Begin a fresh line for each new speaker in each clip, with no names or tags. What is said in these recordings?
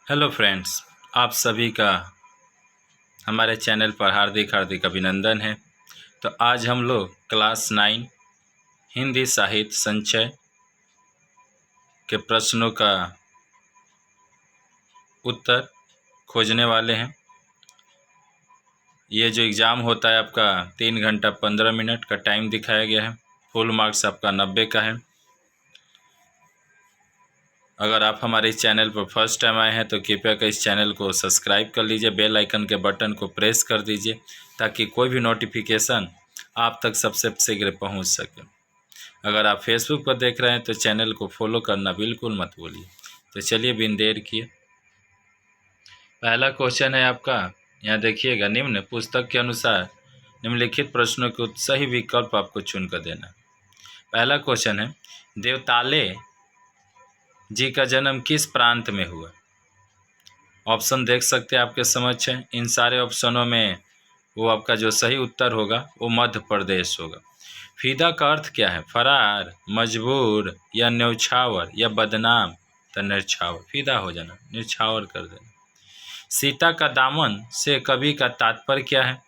Hello friends, आप सभी का हमारे चैनल पर हार्दिक हार्दिक अभिनंदन है। तो आज हम लोग क्लास 9 हिंदी साहित्य संचय के प्रश्नों का उत्तर खोजने वाले हैं। ये जो एग्ज़ाम होता है आपका 3 घंटा 15 मिनट का टाइम दिखाया गया है। फुल मार्क्स आपका 90 का है। अगर आप हमारे इस चैनल पर फर्स्ट टाइम आए हैं तो कृपया कर इस चैनल को सब्सक्राइब कर लीजिए, बेल आइकन के बटन को प्रेस कर दीजिए ताकि कोई भी नोटिफिकेशन आप तक सबसे शीघ्र पहुंच सके। अगर आप फेसबुक पर देख रहे हैं तो चैनल को फॉलो करना बिल्कुल मत भूलिए। तो चलिए बिन देर किए पहला क्वेश्चन है आपका। यहाँ देखिएगा, निम्न पुस्तक के अनुसार निम्नलिखित प्रश्नों के सही विकल्प आपको चुनकर देना। पहला क्वेश्चन है, देवताले जी का जन्म किस प्रांत में हुआ? ऑप्शन देख सकते हैं आपके समक्ष है। इन सारे ऑप्शनों में वो आपका जो सही उत्तर होगा वो मध्य प्रदेश होगा। फीदा का अर्थ क्या है? फरार, मजबूर या न्यौछावर या बदनाम? तो निर्छावर, फीदा हो जाना, निर्छावर कर देना। सीता का दामन से कवि का तात्पर्य क्या है?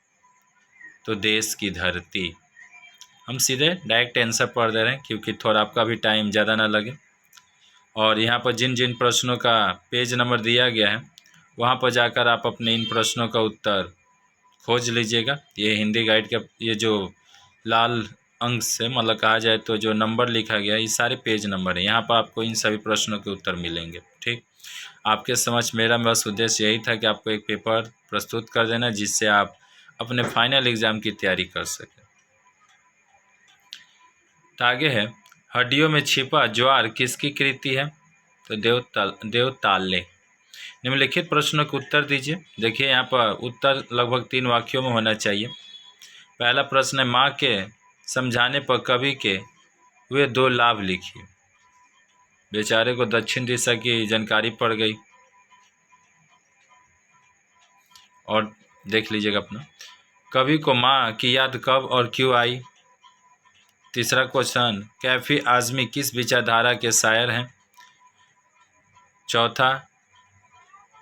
तो देश की धरती। हम सीधे डायरेक्ट आंसर पढ़ दे रहे हैं क्योंकि थोड़ा आपका भी टाइम ज़्यादा ना लगे। और यहाँ पर जिन जिन प्रश्नों का पेज नंबर दिया गया है वहाँ पर जाकर आप अपने इन प्रश्नों का उत्तर खोज लीजिएगा। ये हिंदी गाइड का ये जो लाल अंक से मतलब कहा जाए तो जो नंबर लिखा गया है, ये सारे पेज नंबर है। यहाँ पर आपको इन सभी प्रश्नों के उत्तर मिलेंगे। ठीक, आपके समझ मेरा बस उद्देश्य यही था कि आपको एक पेपर प्रस्तुत कर देना जिससे आप अपने फाइनल एग्ज़ाम की तैयारी कर सकें। तो आगे है, हड्डियों में छिपा ज्वार किसकी कृति है? तो देवताले। निम्नलिखित प्रश्नों के उत्तर दीजिए। देखिए यहाँ पर उत्तर लगभग 3 वाक्यों में होना चाहिए। पहला प्रश्न है, माँ के समझाने पर कवि के हुए 2 लाभ लिखिए। बेचारे को दक्षिण दिशा की जानकारी पड़ गई। और देख लीजिएगा अपना, कवि को माँ की याद कब और क्यों आई? तीसरा क्वेश्चन, कैफी आज़मी किस विचारधारा के शायर हैं? चौथा,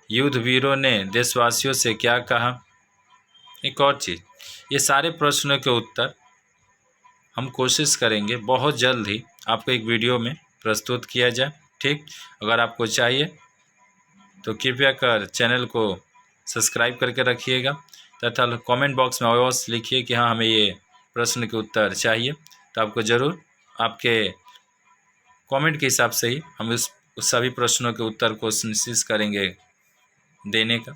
युद्ध वीरों ने देशवासियों से क्या कहा? एक और चीज़, ये सारे प्रश्नों के उत्तर हम कोशिश करेंगे बहुत जल्द ही आपको एक वीडियो में प्रस्तुत किया जाए। ठीक, अगर आपको चाहिए तो कृपया कर चैनल को सब्सक्राइब करके रखिएगा तथा कमेंट बॉक्स में अवश्य लिखिए कि हाँ हमें ये प्रश्न के उत्तर चाहिए। तो आपको ज़रूर आपके कमेंट के हिसाब से ही हम उस सभी प्रश्नों के उत्तर को कोशिश करेंगे देने का।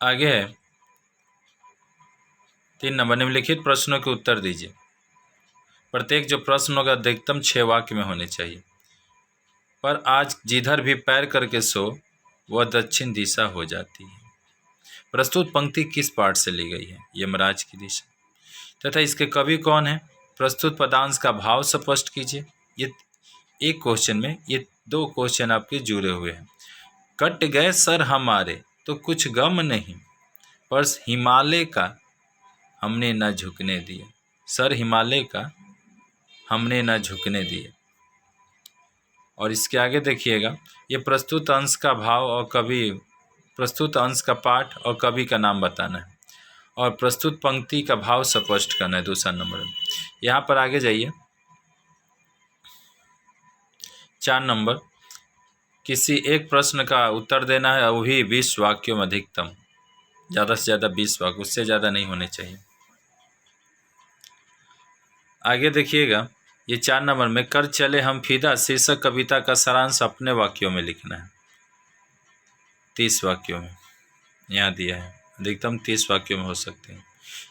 आगे है 3 नंबर, निम्नलिखित प्रश्नों के उत्तर दीजिए। प्रत्येक जो प्रश्न होगा अधिकतम 6 वाक्य में होने चाहिए। पर आज जिधर भी पैर करके सो वह दक्षिण दिशा हो जाती है। प्रस्तुत पंक्ति किस पाठ से ली गई है? यमराज की दिशा। तथा इसके कवि कौन है? प्रस्तुत पदांश का भाव स्पष्ट कीजिए। ये एक क्वेश्चन में ये 2 क्वेश्चन आपके जुड़े हुए हैं। कट गए सर हमारे तो कुछ गम नहीं, पर हिमालय का हमने न झुकने दिए। सर हिमालय का हमने न झुकने दिए। और इसके आगे देखिएगा, ये प्रस्तुत अंश का भाव और कवि, प्रस्तुत अंश का पाठ और कवि का नाम बताना है और प्रस्तुत पंक्ति का भाव स्पष्ट करना है दूसरा नंबर में। यहाँ पर आगे जाइए, 4 नंबर, किसी एक प्रश्न का उत्तर देना है, वो भी 20 वाक्यों में अधिकतम, ज़्यादा से ज़्यादा 20 वाक्य, उससे ज़्यादा नहीं होने चाहिए। आगे देखिएगा, ये 4 नंबर में, कर चले हम फिदा शीर्षक कविता का सारांश अपने वाक्यों में लिखना है। 30 वाक्यों में यहाँ दिया है, अधिकतम 30 वाक्यों में हो सकते हैं।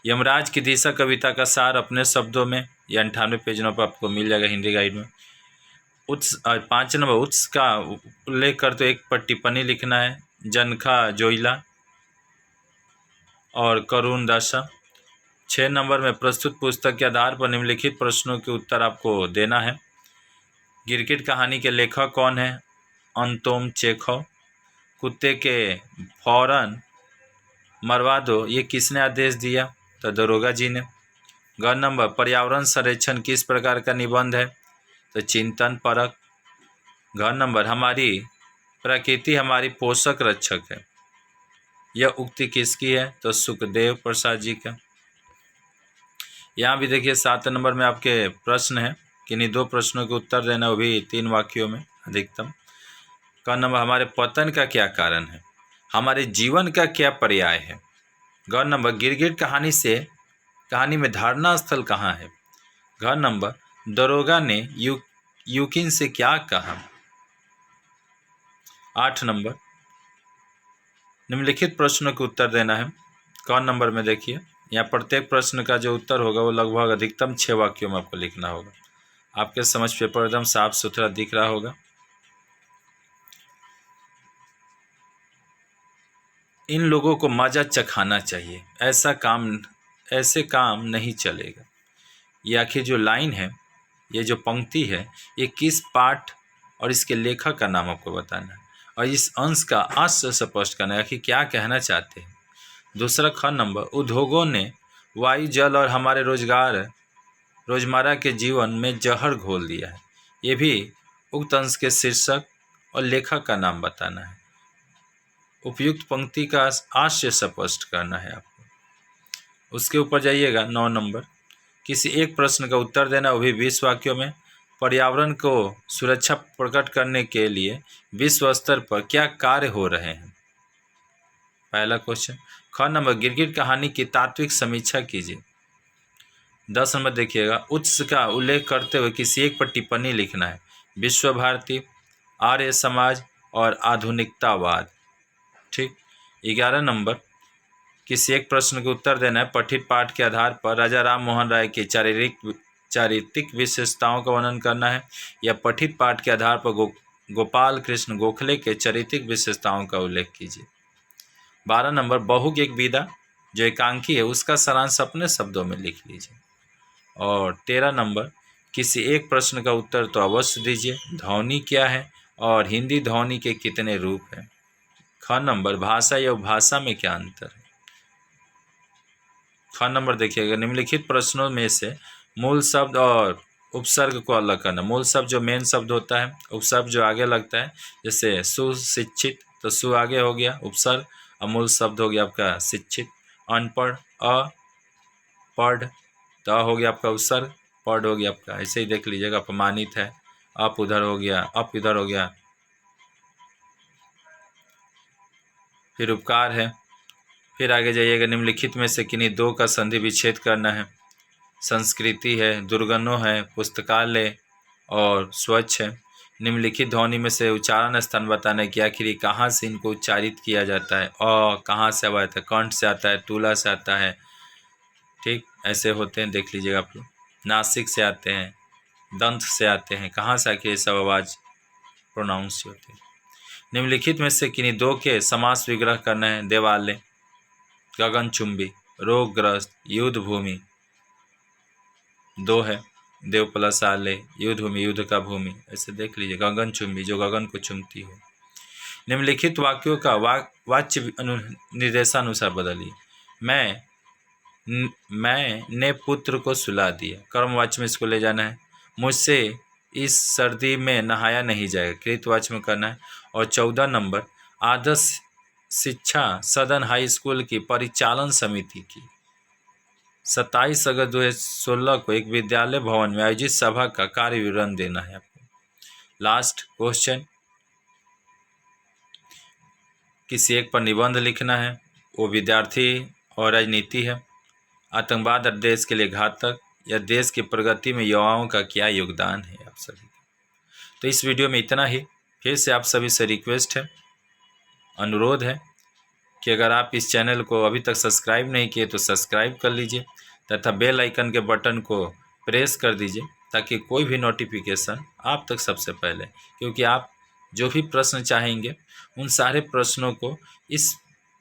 यमराज की दिशा कविता का सार अपने शब्दों में, ये 98 पेजों पर आपको मिल जाएगा हिंदी गाइड में। 5 नंबर, उत्स का उल्लेख कर तो एक पर टिप्पणी लिखना है, जनखा जोइला और करुण दशा। 6 नंबर में, प्रस्तुत पुस्तक के आधार पर निम्नलिखित प्रश्नों के उत्तर आपको देना है। गिरगिट कहानी के लेखक कौन है? Anton Chekhov. कुत्ते के फौरन मरवा दो, ये किसने आदेश दिया? तो दरोगा जी ने। ग नंबर, पर्यावरण संरक्षण किस प्रकार का निबंध है? तो चिंतन परक। घ नंबर, हमारी प्रकृति हमारी पोषक रक्षक है। यह उक्ति किसकी है? तो सुखदेव प्रसाद जी का। यहाँ भी देखिए 7 नंबर में आपके प्रश्न है, किन्हीं 2 प्रश्नों के उत्तर देना, वो भी 3 वाक्यों में अधिकतम। क नंबर, हमारे पतन का क्या कारण है? हमारे जीवन का क्या पर्याय है? घ नंबर, गिरगिट कहानी में धारणा स्थल कहाँ है? घ नंबर, दरोगा ने यूकिन से क्या कहा? 8 नंबर, निम्नलिखित प्रश्नों के उत्तर देना है। क नंबर में देखिए, यहाँ प्रत्येक प्रश्न का जो उत्तर होगा वो लगभग अधिकतम 6 वाक्यों में आपको लिखना होगा। आपके समझ पेपर एकदम साफ सुथरा दिख रहा होगा। इन लोगों को मजा चखाना चाहिए, ऐसे काम नहीं चलेगा। ये आखिर जो लाइन है, ये जो पंक्ति है, ये किस पाठ और इसके लेखक का नाम आपको बताना है, और इस अंश का अंश से स्पष्ट करना है कि क्या कहना चाहते हैं। दूसरा, ख नंबर, उद्योगों ने वायु, जल और हमारे रोजमर्रा के जीवन में जहर घोल दिया है। ये भी उक्त अंश के शीर्षक और लेखक का नाम बताना है। उपयुक्त पंक्ति का आशय स्पष्ट करना है आपको। उसके ऊपर जाइएगा 9 नंबर, किसी एक प्रश्न का उत्तर देना, वो भी 20 वाक्यों में। पर्यावरण को सुरक्षा प्रकट करने के लिए विश्व स्तर पर क्या कार्य हो रहे हैं? पहला क्वेश्चन। ख नंबर, गिरगिट कहानी की तात्विक समीक्षा कीजिए। 10 नंबर देखिएगा, उत्स का उल्लेख करते हुए किसी एक पर टिप्पणी लिखना है। विश्व भारती, आर्य समाज और आधुनिकतावाद। ठीक। 11 नंबर, किसी एक प्रश्न के उत्तर देना है। पठित पाठ के आधार पर राजा राम मोहन राय की चारित्रिक विशेषताओं का वर्णन करना है, या पठित पाठ के आधार पर गोपाल कृष्ण गोखले के चारित्रिक विशेषताओं का उल्लेख कीजिए। 12 नंबर, बहू की एक विदा जो एकांकी है उसका सारांश अपने शब्दों में लिख लीजिए। और 13 नंबर, किसी एक प्रश्न का उत्तर तो अवश्य दीजिए। ध्वनि क्या है और हिंदी ध्वनि के कितने रूप हैं? ख नंबर, भाषा या उपभाषा में क्या अंतर है? ख नंबर देखिएगा, निम्नलिखित प्रश्नों में से मूल शब्द और उपसर्ग को अलग करना। मूल शब्द जो मेन शब्द होता है, उपसर्ग जो आगे लगता है, जैसे सुशिक्षित तो सु आगे हो गया उपसर्ग, और मूल शब्द हो गया आपका शिक्षित। अनपढ़, पढ़ तो हो गया आपका उपसर्ग, पढ़ हो गया आपका। ऐसे ही देख लीजिएगा। अपमानित है, अप उधर हो गया, अप इधर हो गया। फिर उपकार है। फिर आगे जाइएगा, निम्नलिखित में से किन्हीं 2 का संधि विच्छेद करना है। संस्कृति है, दुर्गणों है, पुस्तकालय और स्वच्छ है। निम्नलिखित ध्वनि में से उच्चारण स्थान बताना है कि आखिर कहाँ से इनको उच्चारित किया जाता है। कहाँ से आता है? कंठ से आता है, तूला से आता है। ठीक, ऐसे होते हैं, देख लीजिएगा आप लोग। नासिक से आते हैं, दंत से आते हैं, कहाँ से आके सब आवाज़ प्रोनाउंस होती है। निम्नलिखित में से किन्हीं 2 के समास विग्रह करना है। देवालय, गगनचुंबी, रोगग्रस्त, युद्ध भूमि। 2 है, देव प्लस आलय, युद्ध भूमि, युद्ध का भूमि। ऐसे देख लीजिए। गगनचुंबी, जो गगन को चुमती हो। निम्नलिखित वाक्यों का वाच्य निर्देशानुसार बदलिए। मैंने पुत्र को सुला दिया, कर्मवाच्य में इसको ले जाना है। मुझसे इस सर्दी में नहाया नहीं जाएगा, कृतवाच्य में करना है। और 14 नंबर, आदर्श शिक्षा सदन हाई स्कूल की परिचालन समिति की 27 अगस्त 2016 को एक विद्यालय भवन में आयोजित सभा का कार्य विवरण देना है आपको। लास्ट क्वेश्चन, किसी एक पर निबंध लिखना है। वो विद्यार्थी और राजनीति है। आतंकवाद और देश के लिए घातक, या देश की प्रगति में युवाओं का क्या योगदान है आप सभी का। तो इस वीडियो में इतना ही। फिर से आप सभी से रिक्वेस्ट है, अनुरोध है कि अगर आप इस चैनल को अभी तक सब्सक्राइब नहीं किए तो सब्सक्राइब कर लीजिए, तथा बेल आइकन के बटन को प्रेस कर दीजिए, ताकि कोई भी नोटिफिकेशन आप तक सबसे पहले, क्योंकि आप जो भी प्रश्न चाहेंगे उन सारे प्रश्नों को इस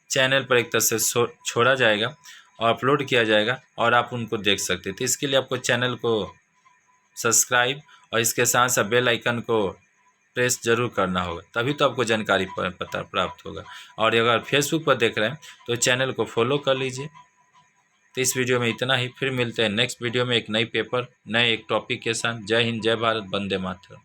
चैनल पर एक तरह से छोड़ा जाएगा और अपलोड किया जाएगा, और आप उनको देख सकते। तो इसके लिए आपको चैनल को सब्सक्राइब और इसके साथ साथ बेल आइकन को प्रेस जरूर करना होगा, तभी तो आपको जानकारी पता प्राप्त होगा। और अगर फेसबुक पर देख रहे हैं तो चैनल को फॉलो कर लीजिए। तो इस वीडियो में इतना ही। फिर मिलते हैं नेक्स्ट वीडियो में एक नई पेपर, नए एक टॉपिक के साथ। जय हिंद, जय भारत, वंदे मातरम।